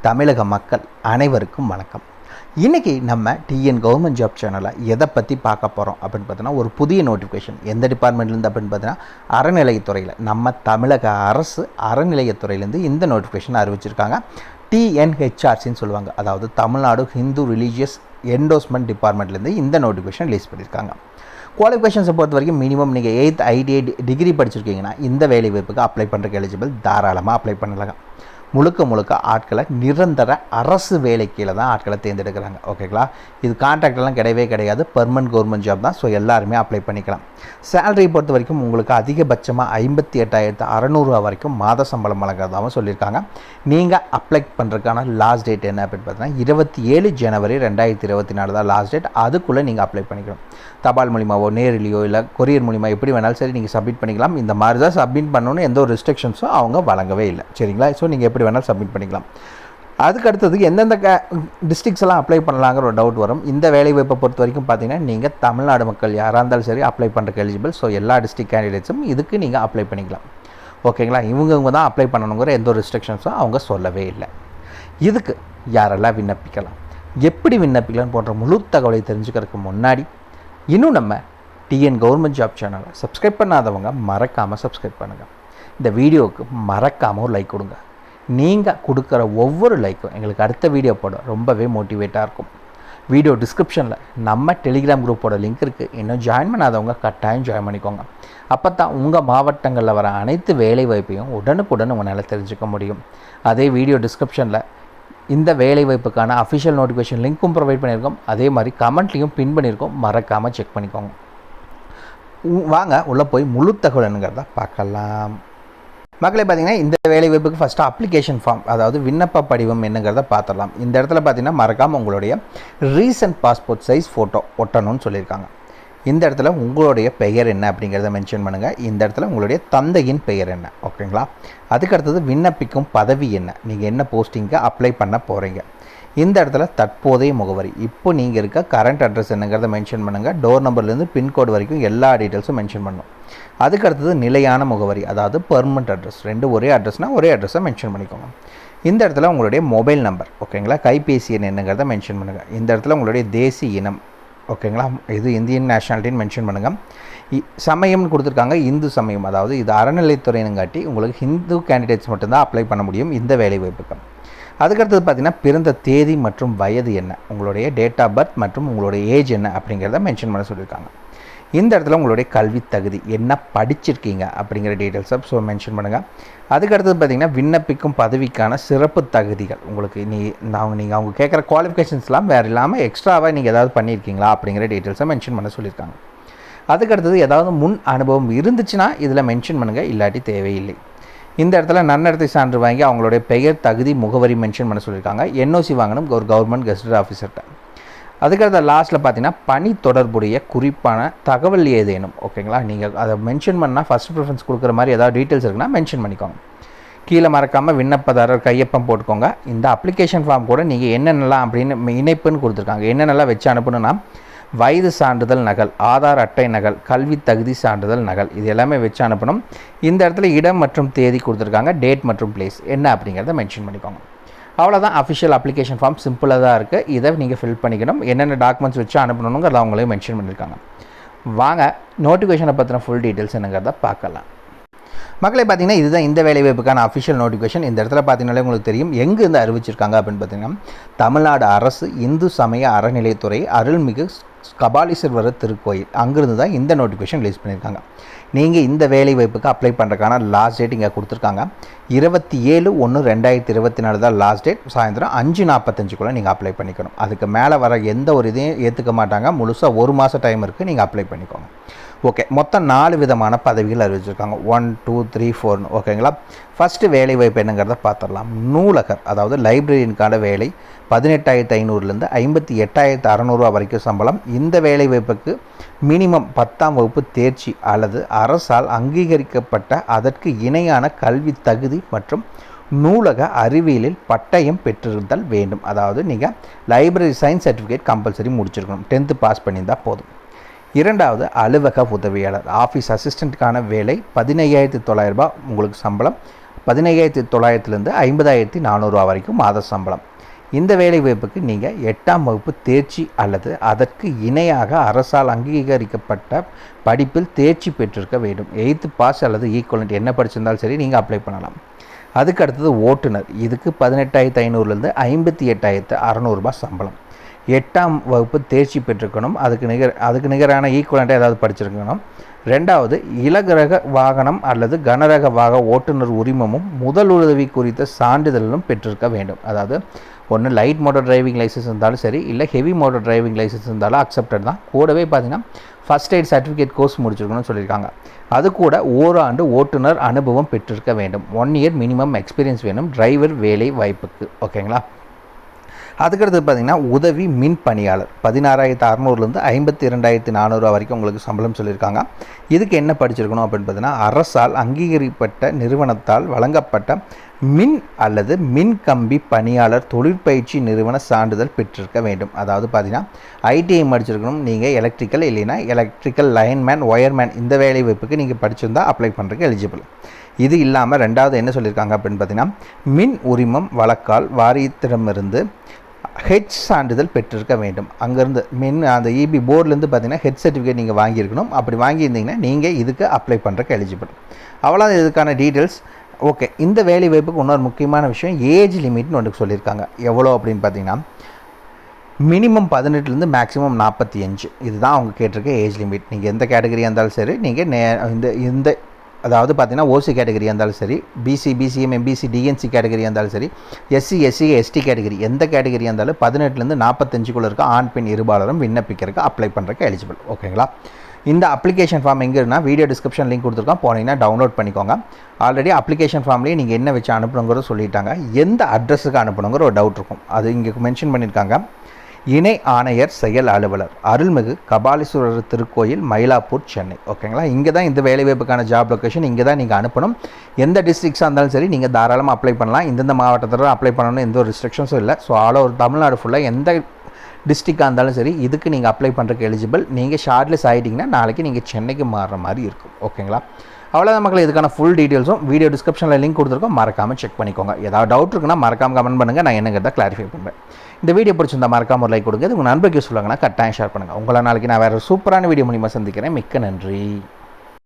தமிழக மக்கள் அனைவருக்கும் வணக்கம். இன்றைக்கி நம்ம டிஎன் கவர்மெண்ட் ஜாப் சேனலில் எதை பற்றி பார்க்க போகிறோம் அப்படின்னு பார்த்தீங்கன்னா, ஒரு புதிய நோட்டிஃபிகேஷன் எந்த டிபார்ட்மெண்ட்லேருந்து அப்படின்னு பார்த்தீங்கன்னா, அறநிலையத்துறையில் நம்ம தமிழக அரசு அறநிலையத்துறையிலேருந்து இந்த நோட்டிஃபிகேஷன் அறிவிச்சிருக்காங்க. டிஎன்ஹெச்ஆர்சின்னு சொல்லுவாங்க, அதாவது தமிழ்நாடு ஹிந்து ரிலீஜியஸ் என்டோஸ்மெண்ட் டிபார்ட்மெண்ட்லேருந்து இந்த நோட்டிஃபிகேஷன் ரிலீஸ் பண்ணியிருக்காங்க. குவாலிஃபிகேஷன்ஸை பொறுத்த வரைக்கும் மினிமம் நீங்கள் 8th ITI டிகிரி படிச்சிருக்கீங்கன்னா இந்த வேலை வாய்ப்புக்கு அப்ளை பண்ணுறதுக்கு எலிஜிபிள், தாராளமாக அப்ளை பண்ணலாங்க. முழுக்க ஆட்களை நிரந்தர அரசு வேலை கீழே தான் ஆட்களை தேர்ந்தெடுக்கிறாங்க. ஓகேங்களா, இது கான்ட்ராக்டெல்லாம் கிடையாது, பெர்மனன்ட் கவர்மெண்ட் ஜாப் தான். ஸோ எல்லாருமே அப்ளை பண்ணிக்கலாம். சேலரி பொறுத்த வரைக்கும் உங்களுக்கு அதிகபட்சமாக 58,600 வரைக்கும் மாத சம்பளம் வழங்குறதாகவும் சொல்லியிருக்காங்க. நீங்கள் அப்ளை பண்ணுறதுக்கான லாஸ்ட் டேட் என்ன அப்படின்னு பார்த்தீங்கன்னா 27 ஜனவரி 2024 தான் லாஸ்ட் டேட். அதுக்குள்ளே நீங்கள் அப்ளை பண்ணிக்கணும். தபால் மூலிமாவோ நேரிலையோ இல்லை கொரியர் மூலிமா எப்படி வேணாலும் சரி நீங்கள் சப்மிட் பண்ணிக்கலாம். இந்த மாதிரி தான் சப்மிட் பண்ணணும்னு எந்த ஒரு ரெஸ்ட்ரிக்ஷன்ஸும் அவங்க வழங்கவே இல்லை. சரிங்களா, ஸோ நீங்கள் எப்படி வேணாலும் சப்மிட் பண்ணிக்கலாம். அதுக்கு அடுத்தது எந்தெந்த டிஸ்ட்ரிக்ஸ் எல்லாம் அப்ளை பண்ணலாங்கிற ஒரு டவுட் வரும். இந்த வேலைவாய்ப்பை பொறுத்த வரைக்கும் பார்த்தீங்கன்னா, நீங்கள் தமிழ்நாடு மக்கள் யாராக இருந்தாலும் சரி அப்ளை பண்ணுறதுக்கு எலிஜிபிள். ஸோ எல்லா டிஸ்ட்ரிக்ட் கேண்டிடேட்ஸும் இதுக்கு நீங்கள் அப்ளை பண்ணிக்கலாம். ஓகேங்களா, இவங்க தான் அப்ளை பண்ணணுங்கிற எந்த ஒரு ரெஸ்ட்ரிக்ஷன்ஸும் அவங்க சொல்லவே இல்லை. இதுக்கு யாரெல்லாம் விண்ணப்பிக்கலாம், எப்படி விண்ணப்பிக்கலாம்னு போன்ற முழு தகவலை தெரிஞ்சுக்கிறதுக்கு முன்னாடி இன்னும் நம்ம டிஎன் கவர்மெண்ட் ஜாப் சேனலை சப்ஸ்கிரைப் பண்ணாதவங்க மறக்காமல் சப்ஸ்கிரைப் பண்ணுங்கள். இந்த வீடியோவுக்கு மறக்காமல் ஒரு லைக் கொடுங்க. நீங்கள் கொடுக்குற ஒவ்வொரு லைக்கும் எங்களுக்கு அடுத்த வீடியோ போட ரொம்பவே மோட்டிவேட்டாக இருக்கும். வீடியோ டிஸ்கிரிப்ஷனில் நம்ம டெலிகிராம் குரூப்போட லிங்க் இருக்குது. இன்னும் ஜாயின் பண்ணாதவங்க கட்டாயம் ஜாயின் பண்ணிக்கோங்க. அப்போ தான் உங்கள் மாவட்டங்களில் வர அனைத்து வேலை வாய்ப்பையும் உடனுக்குடன் உங்களால் தெரிஞ்சுக்க முடியும். அதே வீடியோ டிஸ்கிரிப்ஷனில் இந்த வேலை வாய்ப்புக்கான அஃபிஷியல் நோட்டிஃபிகேஷன் லிங்க்கும் ப்ரொவைட் பண்ணியிருக்கோம். அதே மாதிரி கமெண்ட்லேயும் பின் பண்ணியிருக்கோம், மறக்காமல் செக் பண்ணிக்கோங்க. வாங்க உள்ளே போய் முழு தகவல் என்னங்கிறத பார்க்கலாம். மக்களே, பார்த்தீங்கன்னா இந்த வேலை வாய்ப்புக்கு ஃபஸ்ட்டு அப்ளிகேஷன் ஃபார்ம், அதாவது விண்ணப்ப படிவம் என்னங்கிறத பார்த்துடலாம். இந்த இடத்துல பார்த்தீங்கன்னா மறக்காமல் உங்களுடைய ரீசன்ட் பாஸ்போர்ட் சைஸ் ஃபோட்டோ ஒட்டணும்னு சொல்லியிருக்காங்க. இந்த இடத்துல உங்களுடைய பெயர் என்ன அப்படிங்கிறத மென்ஷன் பண்ணுங்கள். இந்த இடத்துல உங்களுடைய தந்தையின் பெயர் என்ன, ஓகேங்களா. அதுக்கடுத்தது விண்ணப்பிக்கும் பதவி என்ன, நீங்கள் என்ன போஸ்டிங்க்கு அப்ளை பண்ண போகிறீங்க. இந்த இடத்துல தற்போதைய முகவரி, இப்போ நீங்கள் இருக்க கரண்ட் அட்ரஸ் என்னங்கிறத மென்ஷன் பண்ணுங்கள். டோர் நம்பர்லேருந்து பின்கோடு வரைக்கும் எல்லா டீட்டெயில்ஸும் மென்ஷன் பண்ணணும். அதுக்கடுத்தது நிலையான முகவரி, அதாவது பெர்மனன்ட் அட்ரஸ். ரெண்டு ஒரே அட்ரஸ்னால் ஒரே அட்ரஸை மென்ஷன் பண்ணிக்கோங்க. இந்த இடத்துல உங்களுடைய மொபைல் நம்பர், ஓகேங்களா, கைபேசி எண் என்னங்கிறத மென்ஷன் பண்ணுங்கள். இந்த இடத்துல உங்களுடைய தேசிய இனம், ஓகேங்களா, இது இந்தியன் நேஷனாலிட்டின்னு மென்ஷன் பண்ணுங்கள். சமயம்னு கொடுத்துருக்காங்க, இந்து சமயம், அதாவது இது அறநிலைத்துறையினங்காட்டி உங்களுக்கு ஹிந்து கேண்டிடேட்ஸ் மட்டும்தான் அப்ளை பண்ண முடியும் இந்த வேலை வாய்ப்புக்கு. அதுக்கடுத்தது பார்த்திங்கன்னா பிறந்த தேதி மற்றும் வயது என்ன, உங்களுடைய டேட் ஆஃப் பர்த் மற்றும் உங்களுடைய ஏஜ் என்ன அப்படிங்கிறத மென்ஷன் பண்ண சொல்லியிருக்காங்க. இந்த இடத்துல உங்களுடைய கல்வி தகுதி என்ன படிச்சிருக்கீங்க அப்படிங்கிற டீட்டெயில்ஸை மென்ஷன் பண்ணுங்கள். அதுக்கடுத்தது பார்த்திங்கன்னா விண்ணப்பிக்கும் பதவிக்கான சிறப்பு தகுதிகள், உங்களுக்கு நீங்கள் அவங்க கேட்குற குவாலிஃபிகேஷன்ஸ்லாம் வேறு இல்லாமல் எக்ஸ்ட்ராவாக நீங்கள் ஏதாவது பண்ணியிருக்கீங்களா அப்படிங்கிற டீட்டெயில்ஸை மென்ஷன் பண்ண சொல்லியிருக்காங்க. அதுக்கடுத்தது ஏதாவது முன் அனுபவம் இருந்துச்சுன்னா இதில் மென்ஷன் பண்ணுங்கள், இல்லாட்டி தேவையில்லை. இந்த இடத்துல நன்னடத்தை சான்று வாங்கி அவங்களுடைய பெயர் தகுதி முகவரி மென்ஷன் பண்ண சொல்லியிருக்காங்க. என்ஓசி வாங்கணும் ஒரு கவர்மெண்ட் கெஸ்டட் ஆஃபீஸர்கிட்ட. அதுக்கடுத்த லாஸ்ட்டில் பார்த்தீங்கன்னா பணி தொடர்புடைய குறிப்பான தகவல் ஏதேனும், ஓகேங்களா, நீங்கள் அதை மென்ஷன் பண்ணால் ஃபஸ்ட் ப்ரிஃபரன்ஸ் கொடுக்குற மாதிரி ஏதாவது டீட்டெயில்ஸ் இருக்குன்னா மென்ஷன் பண்ணிக்கோங்க. கீழே மறக்காமல் விண்ணப்பதாரர் கையொப்பம் போட்டுக்கோங்க. இந்த அப்ளிகேஷன் ஃபார்ம் கூட நீங்கள் என்னென்னலாம் அப்படின்னு இணைப்புன்னு கொடுத்துருக்காங்க. என்னென்னலாம் வச்சு அனுப்பணுன்னா வயது சான்றிதழ் நகல், ஆதார் அட்டை நகல், கல்வி தகுதி சான்றிதழ் நகல், இது எல்லாமே வச்சு அனுப்பணும். இந்த இடத்துல இடம் மற்றும் தேதி கொடுத்துருக்காங்க, டேட் மற்றும் பிளேஸ் என்ன அப்படிங்கிறத மென்ஷன் பண்ணிக்கோங்க. அவ்வளோதான், அஃபிஷியல் அப்ளிகேஷன் ஃபார்ம் சிம்பிளாக தான் இருக்குது. இதை நீங்கள் ஃபில் பண்ணிக்கணும். என்னென்ன டாக்குமெண்ட்ஸ் வச்சு அனுப்பணுங்கிறத அவங்களே மென்ஷன் பண்ணியிருக்காங்க. வாங்க நோட்டிஃபிகேஷனை பற்றின ஃபுல் டீட்டெயில்ஸ் என்னங்கிறத பார்க்கலாம். மக்களே, பார்த்தீங்கன்னா இதுதான் இந்த வேலைவாய்ப்புக்கான அஃபிஷியல் நோட்டிஃபிகேஷன். இந்த இடத்துல பார்த்தீங்கன்னாலே உங்களுக்கு தெரியும் எங்கே இருந்து அறிவிச்சிருக்காங்க அப்படின்னு பார்த்தீங்கன்னா, தமிழ்நாடு அரசு இந்து சமய அறநிலையத்துறை அருள்மிகு கபாலீஸ்வரர் திருக்கோயில், அங்கிருந்து தான் இந்த நோட்டிஃபிகேஷன் ரிலீஸ் பண்ணியிருக்காங்க. நீங்கள் இந்த வேலை வாய்ப்புக்கு அப்ளை பண்ணுறதுக்கான லாஸ்ட் டேட் இங்கே கொடுத்துருக்காங்க. 27/1/2024 தான் லாஸ்ட் டேட். சாயந்தரம் 5:45 நீங்கள் அப்ளை பண்ணிக்கணும். அதுக்கு மேலே வர எந்த ஒரு இதையும் ஏற்றுக்க மாட்டாங்க. முழுசாக 1 மாதம் டைம் இருக்குது, நீங்கள் அப்ளை பண்ணிக்கோங்க. ஓகே, மொத்தம் 4 விதமான பதவிகள் அறிவிச்சிருக்காங்க. 1, 2, 3, 4, ஓகேங்களா. ஃபஸ்ட்டு வேலை வாய்ப்பு என்னங்கிறத பார்த்துடலாம். நூலகர், அதாவது லைப்ரரியனுக்கான வேலை 18,500லேருந்து 58,600 வரைக்கும் சம்பளம். இந்த வேலை வாய்ப்புக்கு மினிமம் 10ஆம் வகுப்பு தேர்ச்சி அல்லது அரசால் அங்கீகரிக்கப்பட்ட அதற்கு இணையான கல்வி தகுதி மற்றும் நூலக அறிவியலில் பட்டயம் பெற்றிருந்தல் வேண்டும். அதாவது நீங்கள் லைப்ரரி சயின்ஸ் சர்டிஃபிகேட் கம்பல்சரி முடிச்சிருக்கணும். 10th பாஸ் பண்ணியிருந்தால் போதும். இரண்டாவது அலுவலக உதவியாளர், ஆஃபீஸ் அசிஸ்டண்ட்டுக்கான வேலை 15,900 உங்களுக்கு சம்பளம். 15,900 50,400 வரைக்கும் மாத சம்பளம். இந்த வேலைவாய்ப்புக்கு நீங்கள் 8ஆம் வகுப்பு தேர்ச்சி அல்லது அதற்கு இணையாக அரசால் அங்கீகரிக்கப்பட்ட படிப்பில் தேர்ச்சி பெற்றிருக்க வேண்டும். 8th பாஸ் அல்லது ஈக்குவலண்ட் என்ன படிச்சிருந்தாலும் சரி நீங்கள் அப்ளை பண்ணலாம். அதுக்கு அடுத்தது ஓட்டுநர். இதுக்கு 18,500 58,600 சம்பளம். 8ஆம் வகுப்பு தேர்ச்சி பெற்றிருக்கணும். அதுக்கு நிகரான ஈக்குவலண்ட்டாக ஏதாவது படிச்சிருக்கணும். 2வது இலகுரக வாகனம் அல்லது கனரக ஓட்டுநர் உரிமமும் முதலுதவி குறித்த சான்றிதழும் பெற்றிருக்க வேண்டும். அதாவது ஒன்று லைட் மோட்டார் டிரைவிங் லைசன்ஸ் இருந்தாலும் சரி, இல்லை ஹெவி மோட்டார் டிரைவிங் லைசன்ஸ் இருந்தாலும் அக்செப்டட் தான். கூடவே பார்த்தீங்கன்னா ஃபஸ்ட் எய்ட் சர்டிஃபிகேட் கோர்ஸ் முடிச்சிருக்கணும்னு சொல்லியிருக்காங்க. அது கூட ஓராண்டு ஓட்டுநர் அனுபவம் பெற்றிருக்க வேண்டும். 1 இயர் மினிமம் எக்ஸ்பீரியன்ஸ் வேணும் டிரைவர் வேலை வாய்ப்புக்கு. ஓகேங்களா? அதுக்கடுத்து பார்த்திங்கன்னா உதவி மின் பணியாளர் 16,600 52,400 வரைக்கும் உங்களுக்கு சம்பளம் சொல்லியிருக்காங்க. இதுக்கு என்ன படிச்சிருக்கணும் அப்படின்னு பார்த்தீங்கன்னா அரசால் அங்கீகரிக்கப்பட்ட நிறுவனத்தால் வழங்கப்பட்ட மின் அல்லது மின் கம்பி பணியாளர் தொழிற்பயிற்சி நிறுவன சான்றிதழ் பெற்றிருக்க வேண்டும். அதாவது பார்த்தீங்கன்னா ஐடிஐ படிச்சிருக்கணும். நீங்கள் எலக்ட்ரிக்கல் இல்லைன்னா எலக்ட்ரிக்கல் லைன்மேன் ஒயர்மேன் இந்த வேலை வாய்ப்புக்கு நீங்கள் படிச்சிருந்தால் அப்ளை பண்ணுறதுக்கு எலிஜிபிள். இது இல்லாமல் 2வது என்ன சொல்லியிருக்காங்க அப்படின்னு பார்த்தீங்கன்னா மின் உரிமம் வழக்கால் வாரியத்திடமிருந்து ஹெச் சான்றிதழ் பெற்றிருக்க வேண்டும். அங்கேருந்து அந்த இபி போர்ட்லேருந்து பார்த்தீங்கன்னா ஹெச் சர்டிஃபிகேட் நீங்கள் வாங்கியிருக்கணும். அப்படி வாங்கியிருந்தீங்கன்னா நீங்கள் இதுக்கு அப்ளை பண்ணுறதுக்கு எலிஜிபிள். அவ்வளோதான் இதுக்கான டீட்டெயில்ஸ். ஓகே, இந்த வேலை வாய்ப்புக்கு இன்னொரு முக்கியமான விஷயம் ஏஜ் லிமிட்னு ஒன்று சொல்லியிருக்காங்க. எவ்வளோ அப்படின்னு பார்த்தீங்கன்னா மினிமம் 18 மேக்ஸிமம் 45 இதுதான் அவங்க கேட்டிருக்க ஏஜ் லிமிட். நீங்கள் எந்த கேட்டகரியாக இருந்தாலும் சரி, நீங்கள் இந்த அதாவது பார்த்தீங்கன்னா ஓசி கேட்டகரியாக இருந்தாலும் சரி, பிசி பிசிஎம் எம்பிசி டிஎன்சி கேட்டகரியாக இருந்தாலும் சரி, எஸ்சி எஸ்சி எஸ்டி கேட்டகரி எந்த கேட்டகரியாக இருந்தாலும் 18 45 இருக்க ஆண் பெண் இருபாலரும் விண்ணப்பிக்கிறதுக்கு அப்ளை பண்ணுறதுக்கு எலிஜிபிள். ஓகேங்களா? இந்த அப்ளிகேஷன் ஃபார்ம் எங்கே இருந்தால் வீடியோ டிஸ்கிரிப்ஷன் லிங்க் கொடுத்துருக்கோம், போனீங்கன்னா டவுன்லோட் பண்ணிக்கோங்க. ஆல்ரெடி அப்ளிகேஷன் ஃபார்ம்லேயே நீங்கள் என்ன வச்சு அனுப்பணுங்கிறத சொல்லிட்டாங்க. எந்த அட்ரஸுக்கு அனுப்பணுங்கிற ஒரு டவுட் இருக்கும், அது இங்கே மென்ஷன் பண்ணியிருக்காங்க. இணை ஆணையர் செயல் அலுவலர், அருள்மிகு கபாலீஸ்வரர் திருக்கோயில், மயிலாப்பூர், சென்னை. ஓகேங்களா? இங்கே தான் இந்த வேலைவாய்ப்புக்கான ஜாப் லொக்கேஷன். இங்கே தான் நீங்கள் அனுப்பணும். எந்த டிஸ்ட்ரிக்ஸாக இருந்தாலும் சரி நீங்கள் தாராளமாக அப்ளை பண்ணலாம். இந்தந்த மாவட்டத்தில் அப்ளை பண்ணணும், எந்த ஒரு ரெஸ்ட்ரிக்ஷன்ஸும் இல்லை. ஸோ ஆல் ஓவர் தமிழ்நாடு ஃபுல்லாக எந்த டிஸ்ட்ரிக்டாக இருந்தாலும் சரி இதுக்கு நீங்கள் அப்ளை பண்ணுறதுக்கு எலிஜிபிள். நீங்கள் ஷார்ட்லிஸ்ட் ஆகிட்டிங்கன்னா நாளைக்கு நீங்கள் சென்னைக்கு மாறுற மாதிரி இருக்கும். ஓகேங்களா? அவ்வளோதான் மக்கள். இதுக்கான ஃபுல் டீட்டெயில்ஸும் வீடியோ டிஸ்கிரிப்ஷனில் லிங்க் கொடுத்துருக்கோம், மறக்காமல் செக் பண்ணிக்கோங்க. ஏதாவது டவுட் இருக்குன்னா மறக்காமல் கமெண்ட் பண்ணுங்கள், நான் என்னங்கிறத கிளாரிஃபை பண்ணுறேன். இந்த வீடியோ பிடிச்சிருந்தா மறக்காமல் ஒரு லைக் கொடுங்க. இது உங்கள் நண்பருக்கு சொல்லுங்கன்னா கட்டாயம் ஷேர் பண்ணுங்கள். உங்களை நாளைக்கு நான் வேறு சூப்பரான வீடியோ மூலிமா சந்திக்கிறேன். மிக்க நன்றி.